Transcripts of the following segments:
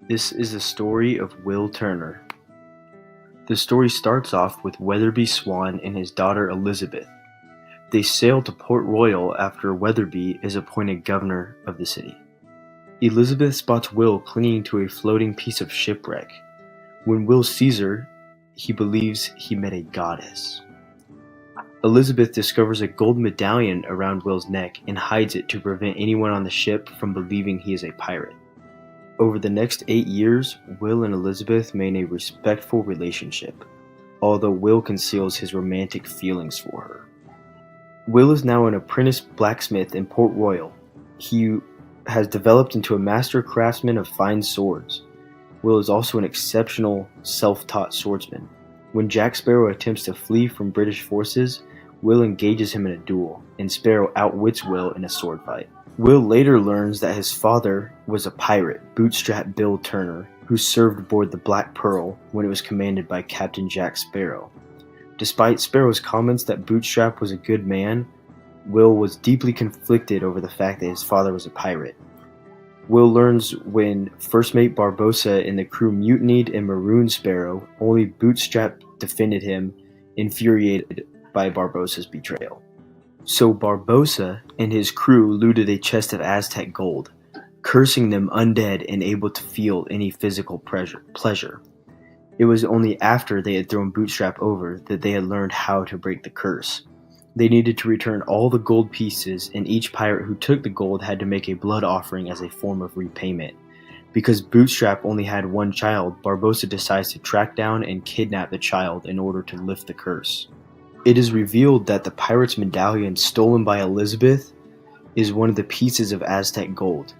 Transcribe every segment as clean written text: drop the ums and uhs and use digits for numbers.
This is the story of Will Turner. The story starts off with Weatherby Swan and his daughter Elizabeth. They sail to Port Royal after Weatherby is appointed governor of the city. Elizabeth spots Will clinging to a floating piece of shipwreck. When Will sees her, he believes he met a goddess. Elizabeth discovers a gold medallion around Will's neck and hides it to prevent anyone on the ship from believing he is a pirate. Over the next 8 years, Will and Elizabeth maintain a respectful relationship, although Will conceals his romantic feelings for her. Will is now an apprentice blacksmith in Port Royal. He has developed into a master craftsman of fine swords. Will is also an exceptional self-taught swordsman. When Jack Sparrow attempts to flee from British forces, Will engages him in a duel, and Sparrow outwits Will in a sword fight. Will later learns that his father was a pirate, Bootstrap Bill Turner, who served aboard the Black Pearl when it was commanded by Captain Jack Sparrow. Despite Sparrow's comments that Bootstrap was a good man, Will was deeply conflicted over the fact that his father was a pirate. Will learns when First Mate Barbossa and the crew mutinied and marooned Sparrow, only Bootstrap defended him, infuriated by Barbossa's betrayal. So Barbossa and his crew looted a chest of Aztec gold, cursing them undead and able to feel any physical pleasure. It was only after they had thrown Bootstrap over that they had learned how to break the curse. They needed to return all the gold pieces, and each pirate who took the gold had to make a blood offering as a form of repayment. Because Bootstrap only had one child, Barbossa decides to track down and kidnap the child in order to lift the curse. It is revealed that the pirate's medallion stolen by Elizabeth is one of the pieces of Aztec gold.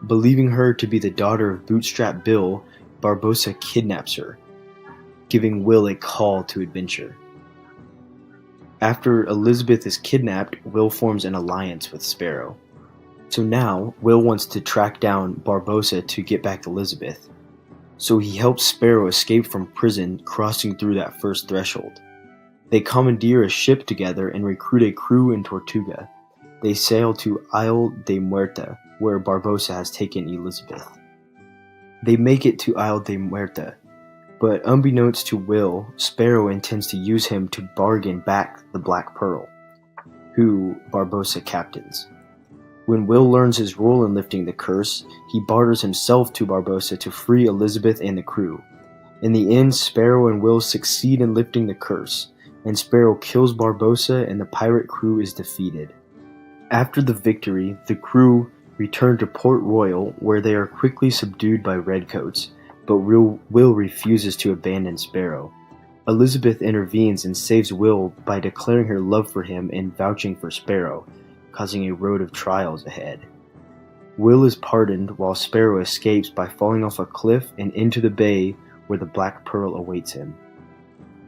Believing her to be the daughter of Bootstrap Bill, Barbossa kidnaps her, giving Will a call to adventure. After Elizabeth is kidnapped, Will forms an alliance with Sparrow. So now, Will wants to track down Barbossa to get back Elizabeth. So he helps Sparrow escape from prison, crossing through that first threshold. They commandeer a ship together and recruit a crew in Tortuga. They sail to Isle de Muerta, where Barbossa has taken Elizabeth. They make it to Isle de Muerta, but unbeknownst to Will, Sparrow intends to use him to bargain back the Black Pearl, who Barbossa captains. When Will learns his role in lifting the curse, he barters himself to Barbossa to free Elizabeth and the crew. In the end, Sparrow and Will succeed in lifting the curse, and Sparrow kills Barbossa and the pirate crew is defeated. After the victory, the crew return to Port Royal, where they are quickly subdued by redcoats, but Will refuses to abandon Sparrow. Elizabeth intervenes and saves Will by declaring her love for him and vouching for Sparrow, causing a road of trials ahead. Will is pardoned while Sparrow escapes by falling off a cliff and into the bay where the Black Pearl awaits him.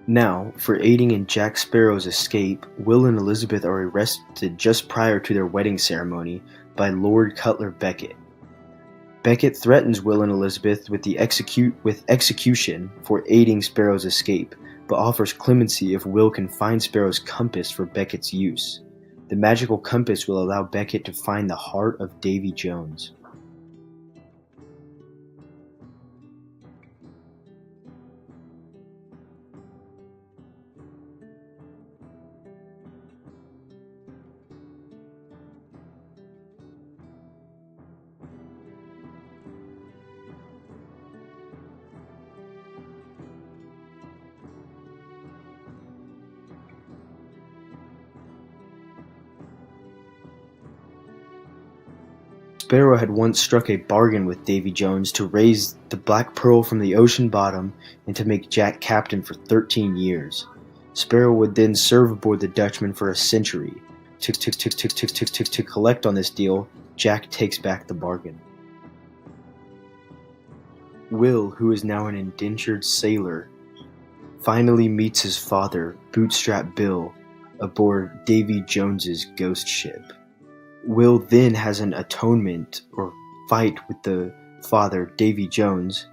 Now, for aiding in Jack Sparrow's escape, Will and Elizabeth are arrested just prior to their wedding ceremony by Lord Cutler Beckett. Beckett threatens Will and Elizabeth with execution for aiding Sparrow's escape, but offers clemency if Will can find Sparrow's compass for Beckett's use. The magical compass will allow Beckett to find the heart of Davy Jones. Sparrow had once struck a bargain with Davy Jones to raise the Black Pearl from the ocean bottom and to make Jack captain for 13 years. Sparrow would then serve aboard the Dutchman for a century. To collect on this deal, Jack takes back the bargain. Will, who is now an indentured sailor, finally meets his father, Bootstrap Bill, aboard Davy Jones's ghost ship. Will then has an atonement or fight with the father, Davy Jones,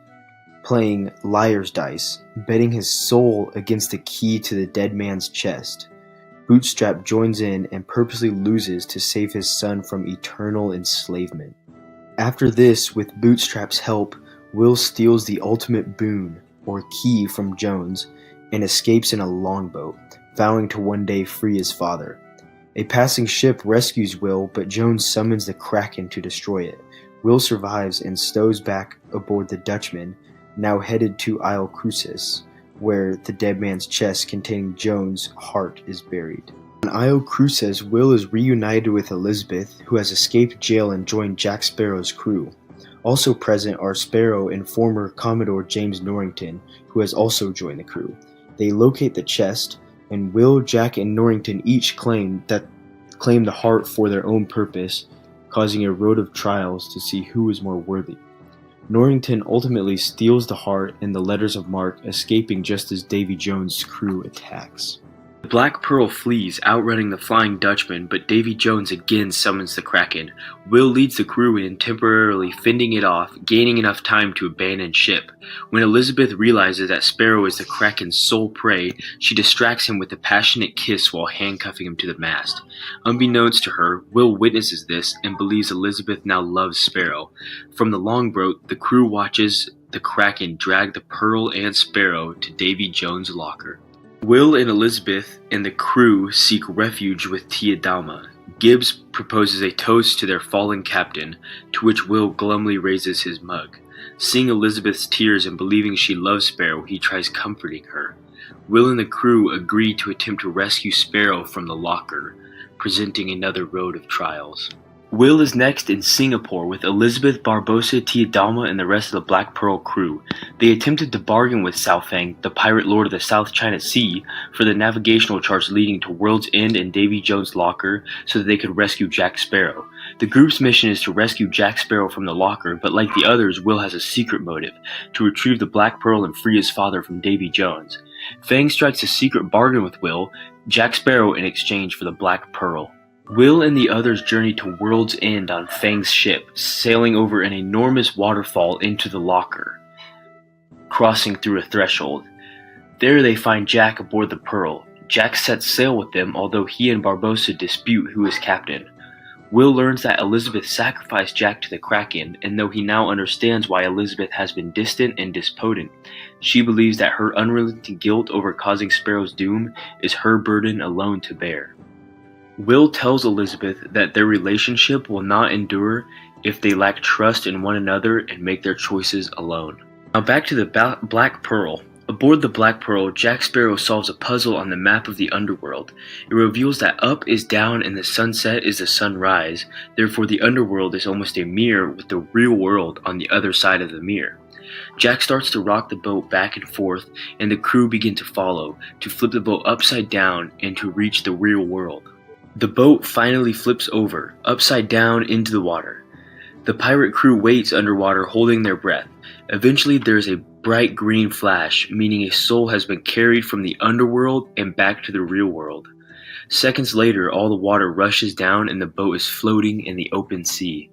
playing liar's dice, betting his soul against the key to the dead man's chest. Bootstrap joins in and purposely loses to save his son from eternal enslavement. After this, with Bootstrap's help, Will steals the ultimate boon, or key, from Jones and escapes in a longboat, vowing to one day free his father. A passing ship rescues Will, but Jones summons the Kraken to destroy it. Will survives and stows back aboard the Dutchman, now headed to Isle Cruces, where the dead man's chest containing Jones' heart is buried. On Isle Cruces, Will is reunited with Elizabeth, who has escaped jail and joined Jack Sparrow's crew. Also present are Sparrow and former Commodore James Norrington, who has also joined the crew. They locate the chest, and Will, Jack, and Norrington each claim the heart for their own purpose, causing a road of trials to see who is more worthy. Norrington ultimately steals the heart and the letters of marque, escaping just as Davy Jones' crew attacks. The Black Pearl flees, outrunning the Flying Dutchman, but Davy Jones again summons the Kraken. Will leads the crew in, temporarily fending it off, gaining enough time to abandon ship. When Elizabeth realizes that Sparrow is the Kraken's sole prey, she distracts him with a passionate kiss while handcuffing him to the mast. Unbeknownst to her, Will witnesses this and believes Elizabeth now loves Sparrow. From the longboat, the crew watches the Kraken drag the Pearl and Sparrow to Davy Jones' locker. Will and Elizabeth and the crew seek refuge with Tia Dalma. Gibbs proposes a toast to their fallen captain, to which Will glumly raises his mug. Seeing Elizabeth's tears and believing she loves Sparrow, he tries comforting her. Will and the crew agree to attempt to rescue Sparrow from the locker, presenting another road of trials. Will is next in Singapore with Elizabeth, Barbossa, Tia Dalma, and the rest of the Black Pearl crew. They attempted to bargain with Sao Feng, the pirate lord of the South China Sea, for the navigational charts leading to World's End and Davy Jones' locker so that they could rescue Jack Sparrow. The group's mission is to rescue Jack Sparrow from the locker, but like the others, Will has a secret motive: to retrieve the Black Pearl and free his father from Davy Jones. Feng strikes a secret bargain with Will, Jack Sparrow in exchange for the Black Pearl. Will and the others journey to World's End on Feng's ship, sailing over an enormous waterfall into the locker, crossing through a threshold. There they find Jack aboard the Pearl. Jack sets sail with them, although he and Barbossa dispute who is captain. Will learns that Elizabeth sacrificed Jack to the Kraken, and though he now understands why Elizabeth has been distant and despotent, she believes that her unrelenting guilt over causing Sparrow's doom is her burden alone to bear. Will tells Elizabeth that their relationship will not endure if they lack trust in one another and make their choices alone. Now back to the Black Pearl. Aboard the Black Pearl, Jack Sparrow solves a puzzle on the map of the underworld. It reveals that up is down and the sunset is the sunrise. Therefore, the underworld is almost a mirror with the real world on the other side of the mirror. Jack starts to rock the boat back and forth, and the crew begin to follow, to flip the boat upside down and to reach the real world. The boat finally flips over, upside down into the water. The pirate crew waits underwater, holding their breath. Eventually there is a bright green flash, meaning a soul has been carried from the underworld and back to the real world. Seconds later, all the water rushes down and the boat is floating in the open sea.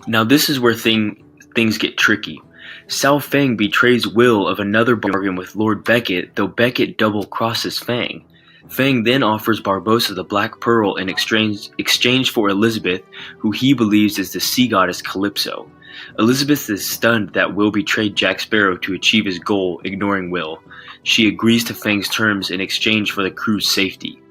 Now this is where things get tricky. Sao Feng betrays Will of another bargain with Lord Beckett, though Beckett double-crosses Feng. Feng then offers Barbossa the Black Pearl in exchange for Elizabeth, who he believes is the sea goddess Calypso. Elizabeth is stunned that Will betrayed Jack Sparrow to achieve his goal, ignoring Will. She agrees to Feng's terms in exchange for the crew's safety.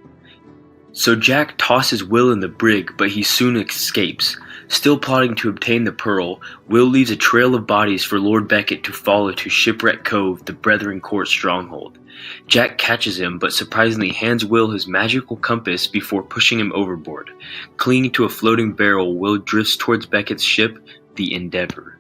So Jack tosses Will in the brig, but he soon escapes. Still plotting to obtain the pearl, Will leaves a trail of bodies for Lord Beckett to follow to Shipwreck Cove, the Brethren Court stronghold. Jack catches him, but surprisingly hands Will his magical compass before pushing him overboard. Clinging to a floating barrel, Will drifts towards Beckett's ship, the Endeavor.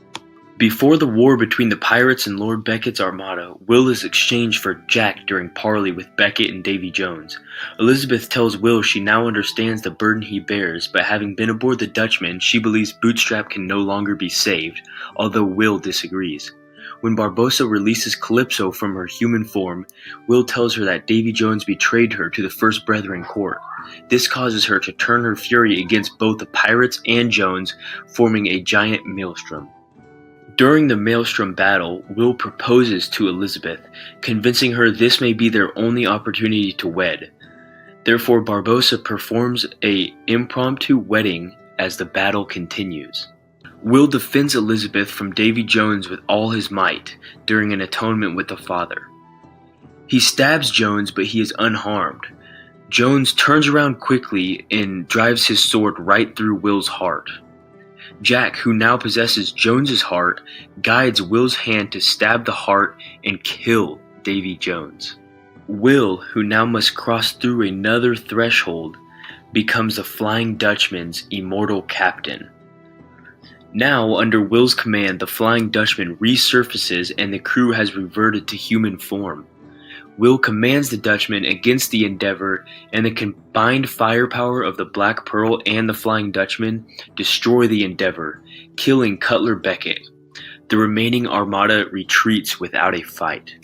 Before the war between the pirates and Lord Beckett's armada, Will is exchanged for Jack during parley with Beckett and Davy Jones. Elizabeth tells Will she now understands the burden he bears, but having been aboard the Dutchman, she believes Bootstrap can no longer be saved, although Will disagrees. When Barbossa releases Calypso from her human form, Will tells her that Davy Jones betrayed her to the First Brethren Court. This causes her to turn her fury against both the pirates and Jones, forming a giant maelstrom. During the Maelstrom battle, Will proposes to Elizabeth, convincing her this may be their only opportunity to wed. Therefore, Barbossa performs an impromptu wedding as the battle continues. Will defends Elizabeth from Davy Jones with all his might during an atonement with the Father. He stabs Jones, but he is unharmed. Jones turns around quickly and drives his sword right through Will's heart. Jack, who now possesses Jones's heart, guides Will's hand to stab the heart and kill Davy Jones. Will, who now must cross through another threshold, becomes the Flying Dutchman's immortal captain. Now, under Will's command, the Flying Dutchman resurfaces and the crew has reverted to human form. Will commands the Dutchman against the Endeavour, and the combined firepower of the Black Pearl and the Flying Dutchman destroy the Endeavour, killing Cutler Beckett. The remaining armada retreats without a fight.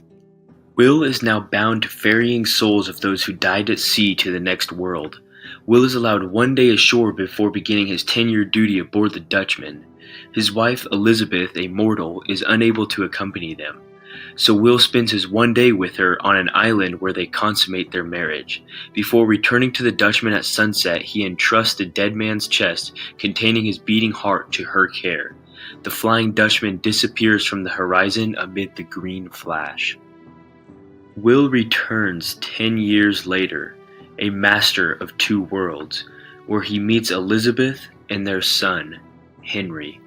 Will is now bound to ferrying souls of those who died at sea to the next world. Will is allowed 1 day ashore before beginning his 10-year duty aboard the Dutchman. His wife, Elizabeth, a mortal, is unable to accompany them. So Will spends his 1 day with her on an island where they consummate their marriage. Before returning to the Dutchman at sunset, he entrusts the dead man's chest containing his beating heart to her care. The Flying Dutchman disappears from the horizon amid the green flash. Will returns 10 years later, a master of two worlds, where he meets Elizabeth and their son, Henry.